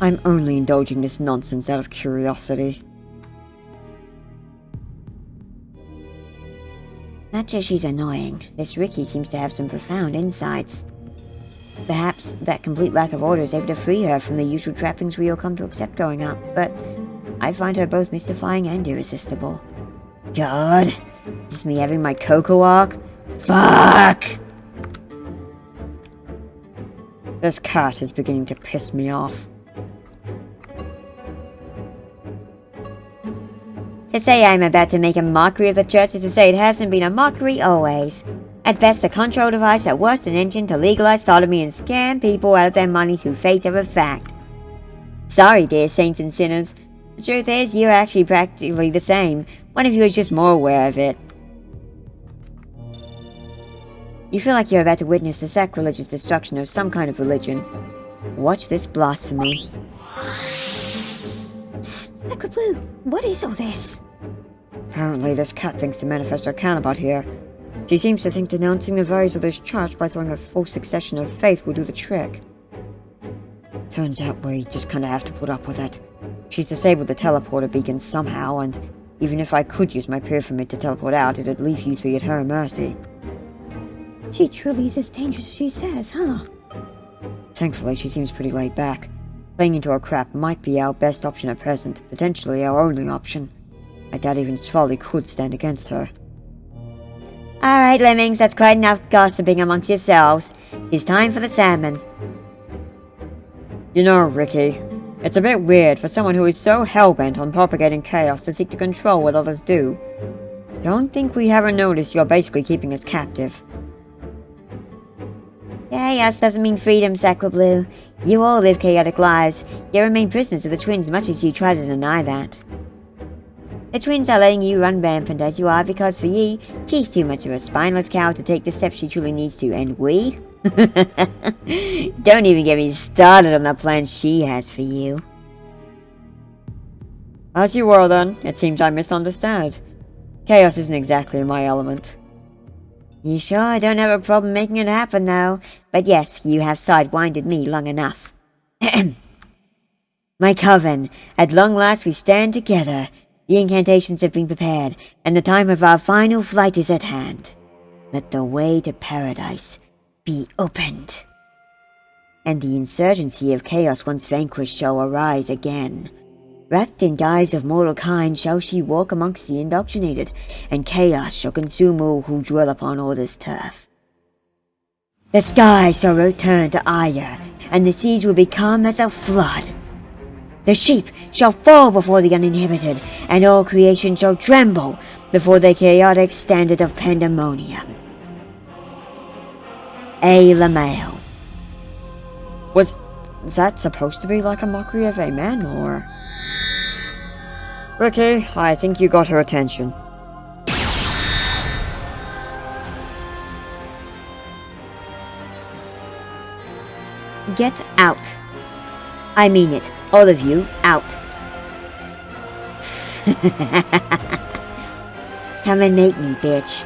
I'm only indulging this nonsense out of curiosity. Not just she's annoying, this Rykki seems to have some profound insights. Perhaps that complete lack of order is able to free her from the usual trappings we all come to accept growing up, but I find her both mystifying and irresistible. God, is this me having my cocoa arc? Fuck! This cat is beginning to piss me off. To say I'm about to make a mockery of the church is to say it hasn't been a mockery always. At best a control device, at worst an engine to legalize sodomy and scam people out of their money through fate of a fact. Sorry, dear saints and sinners. The truth is, you're actually practically the same. One of you is just more aware of it. You feel like you're about to witness the sacrilegious destruction of some kind of religion. Watch this blasphemy. Psst, Sacred Blue, what is all this? Apparently this cat thinks to manifest her counterpart here. She seems to think denouncing the values of this church by throwing a full succession of faith will do the trick. Turns out we just kinda have to put up with it. She's disabled the teleporter beacon somehow, and even if I could use my pyramid to teleport out, it'd leave you three at her mercy. She truly is as dangerous as she says, huh? Thankfully, she seems pretty laid back. Playing into her crap might be our best option at present, potentially our only option. I doubt even Svalli could stand against her. Alright, lemmings, that's quite enough gossiping amongst yourselves. It's time for the sermon. You know, Rykki, it's a bit weird for someone who is so hell-bent on propagating chaos to seek to control what others do. Don't think we haven't noticed you're basically keeping us captive. Chaos doesn't mean freedom, Sacred Blue. You all live chaotic lives. You remain prisoners of the twins much as you try to deny that. The twins are letting you run rampant as you are because for ye, she's too much of a spineless cow to take the steps she truly needs to, and we? Don't even get me started on the plans she has for you. As you were then, it seems I misunderstood. Chaos isn't exactly my element. You sure don't have a problem making it happen though, but yes, you have sidewinded me long enough. My coven, at long last we stand together. The incantations have been prepared, and the time of our final flight is at hand. Let the way to paradise be opened. And the insurgency of chaos once vanquished shall arise again. Wrapped in guise of mortal kind shall she walk amongst the indoctrinated, and chaos shall consume all who dwell upon all this turf. The sky shall return to ire, and the seas will become as a flood. The sheep shall fall before the uninhibited, and all creation shall tremble before the chaotic standard of pandemonium. A Lameo. Was that supposed to be like a mockery of Amen, or...? Rykki, I think you got her attention. Get out. I mean it. All of you, out. Come and make me, bitch.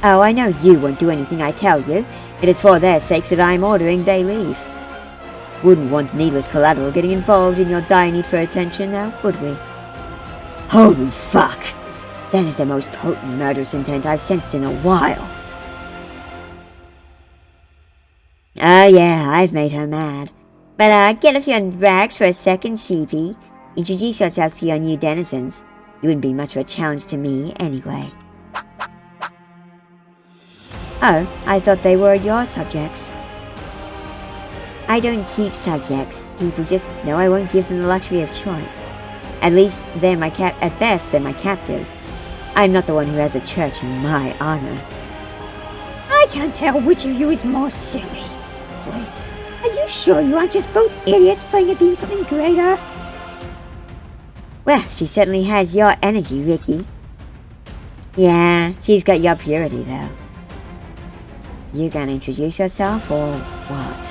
Oh, I know you won't do anything I tell you. It is for their sakes that I am ordering they leave. Wouldn't want needless collateral getting involved in your dire need for attention now, would we? Holy fuck! That is the most potent murderous intent I've sensed in a while. Oh yeah, I've made her mad. But get off your rags for a second, sheepy. Introduce yourselves to your new denizens. You wouldn't be much of a challenge to me, anyway. Oh, I thought they were your subjects. I don't keep subjects. People just know I won't give them the luxury of choice. At least, at best, they're my captives. I'm not the one who has a church in my honor. I can't tell which of you is more silly. Are you sure you aren't just both idiots playing at being something greater? Well, she certainly has your energy, Rykki. Yeah, she's got your purity, though. You gonna introduce yourself, or what?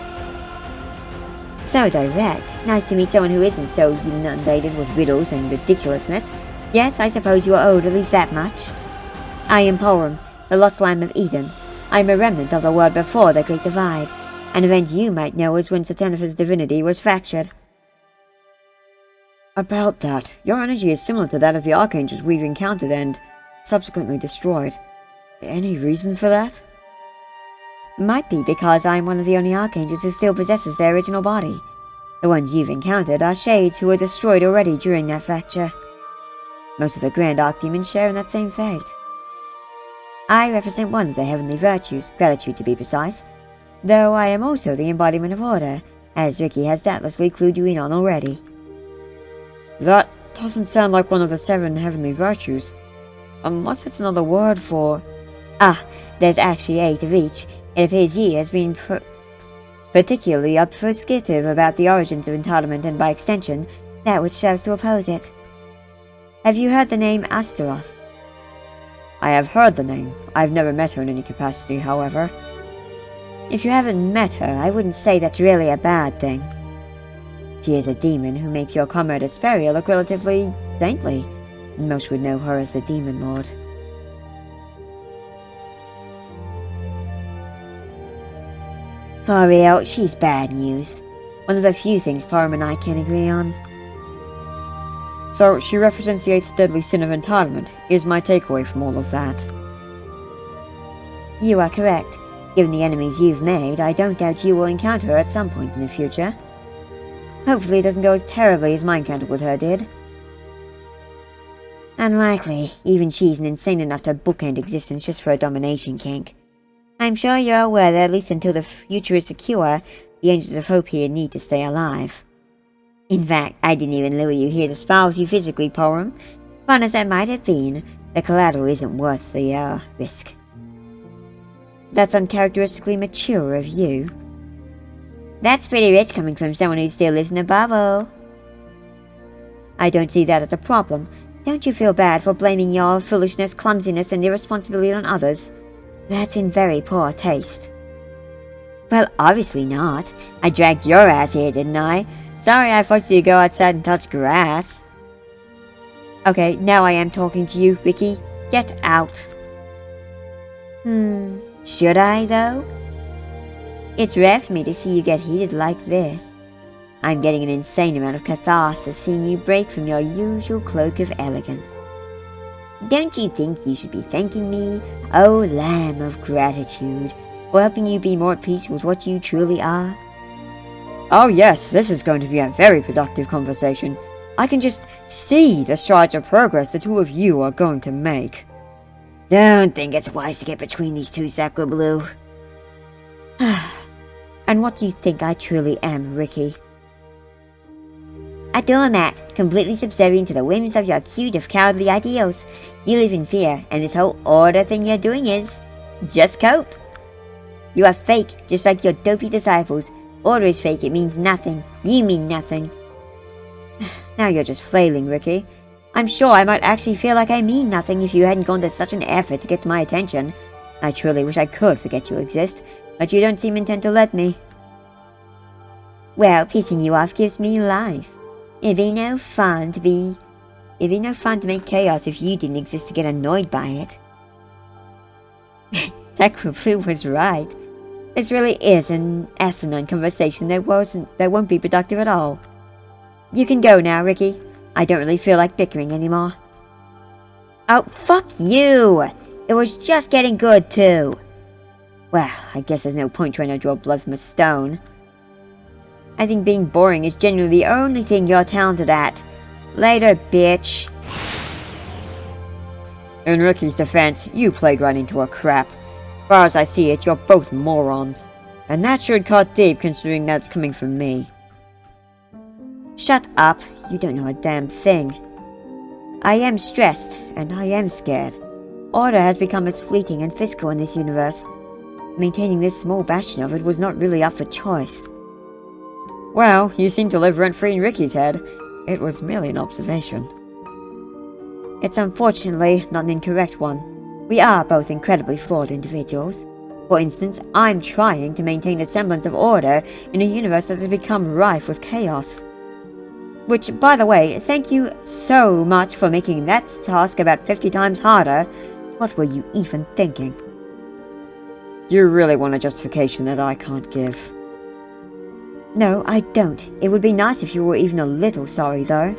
So direct. Nice to meet someone who isn't so inundated with riddles and ridiculousness. Yes, I suppose you are owed at least that much. I am Porrum, the lost lamb of Eden. I am a remnant of the world before the Great Divide. An event you might know is when Satanifa's divinity was fractured. About that, your energy is similar to that of the archangels we've encountered and subsequently destroyed. Any reason for that? Might be because I'm one of the only archangels who still possesses their original body. The ones you've encountered are shades who were destroyed already during that fracture. Most of the Grand Archdemons share in that same fate. I represent one of the heavenly virtues, gratitude to be precise, though I am also the embodiment of order, as Rykki has doubtlessly clued you in on already. That doesn't sound like one of the 7 heavenly virtues, unless it's another word for... Ah, there's actually 8 of each. It appears he has been particularly obfuscative about the origins of entitlement and, by extension, that which serves to oppose it. Have you heard the name Astaroth? I have heard the name. I've never met her in any capacity, however. If you haven't met her, I wouldn't say that's really a bad thing. She is a demon who makes your comrade Asperia look relatively saintly. Most would know her as the Demon Lord. For real, she's bad news. One of the few things Porrum and I can agree on. So, she represents the 8th deadly sin of entitlement, is my takeaway from all of that. You are correct. Given the enemies you've made, I don't doubt you will encounter her at some point in the future. Hopefully it doesn't go as terribly as my encounter with her did. Unlikely. Even she's insane enough to bookend existence just for a domination kink. I'm sure you're aware that at least until the future is secure, the Angels of Hope here need to stay alive. In fact, I didn't even lure you here to spar with you physically, Porrum. Fun as that might have been, the collateral isn't worth the, risk. That's uncharacteristically mature of you. That's pretty rich coming from someone who still lives in a bubble. I don't see that as a problem. Don't you feel bad for blaming your foolishness, clumsiness, and irresponsibility on others? That's in very poor taste. Well, obviously not. I dragged your ass here, didn't I? Sorry I forced you to go outside and touch grass. Okay, now I am talking to you, Rykki. Get out. Should I, though? It's rare for me to see you get heated like this. I'm getting an insane amount of catharsis seeing you break from your usual cloak of elegance. Don't you think you should be thanking me, oh lamb of gratitude, for helping you be more at peace with what you truly are? Oh yes, this is going to be a very productive conversation. I can just see the strides of progress the two of you are going to make. Don't think it's wise to get between these two, Sacre Blue. And what do you think I truly am, Rykki? A doormat, completely subservient to the whims of your cute of cowardly ideals. You live in fear, and this whole order thing you're doing is just cope. You are fake, just like your dopey disciples. Order is fake, it means nothing. You mean nothing. Now you're just flailing, Rykki. I'm sure I might actually feel like I mean nothing if you hadn't gone to such an effort to get my attention. I truly wish I could forget you exist, but you don't seem intent to let me. Well, pissing you off gives me life. It'd be no fun to make chaos if you didn't exist to get annoyed by it. Sacre Blue was right. This really is an asinine conversation that won't be productive at all. You can go now, Rykki. I don't really feel like bickering anymore. Oh, fuck you! It was just getting good, too. Well, I guess there's no point trying to draw blood from a stone. I think being boring is genuinely the only thing you're talented at. Later, bitch. In Rykki's defense, you played right into a crap. As far as I see it, you're both morons. And that should cut deep considering that's coming from me. Shut up, you don't know a damn thing. I am stressed, and I am scared. Order has become as fleeting and physical in this universe. Maintaining this small bastion of it was not really up for choice. Well, you seem to live rent-free in Rykki's head. It was merely an observation. It's unfortunately not an incorrect one. We are both incredibly flawed individuals. For instance, I'm trying to maintain a semblance of order in a universe that has become rife with chaos. Which, by the way, thank you so much for making that task about 50 times harder. What were you even thinking? You really want a justification that I can't give. No, I don't. It would be nice if you were even a little sorry, though.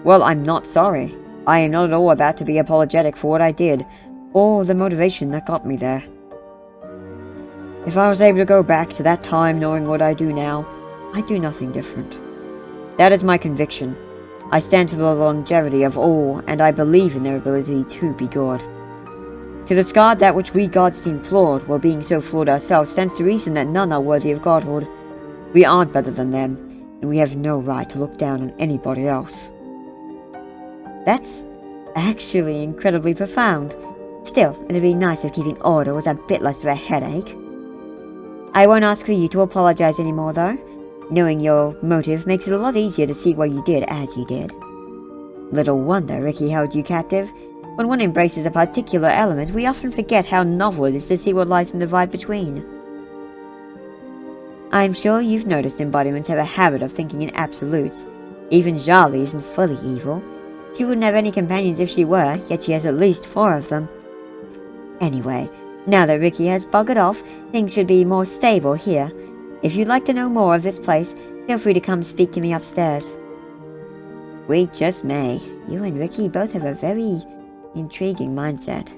Well, I'm not sorry. I am not at all about to be apologetic for what I did, or the motivation that got me there. If I was able to go back to that time knowing what I do now, I'd do nothing different. That is my conviction. I stand to the longevity of all, and I believe in their ability to be good. To discard that which we gods deem flawed, while being so flawed ourselves, stands to reason that none are worthy of godhood. We aren't better than them, and we have no right to look down on anybody else. That's actually incredibly profound. Still, it'd be nice if keeping order was a bit less of a headache. I won't ask for you to apologize anymore, though. Knowing your motive makes it a lot easier to see why you did as you did. Little wonder Rykki held you captive. When one embraces a particular element, we often forget how novel it is to see what lies in the divide between. I'm sure you've noticed embodiments have a habit of thinking in absolutes. Even Jali isn't fully evil. She wouldn't have any companions if she were, yet she has at least 4 of them. Anyway, now that Rykki has buggered off, things should be more stable here. If you'd like to know more of this place, feel free to come speak to me upstairs. We just may. You and Rykki both have a very intriguing mindset.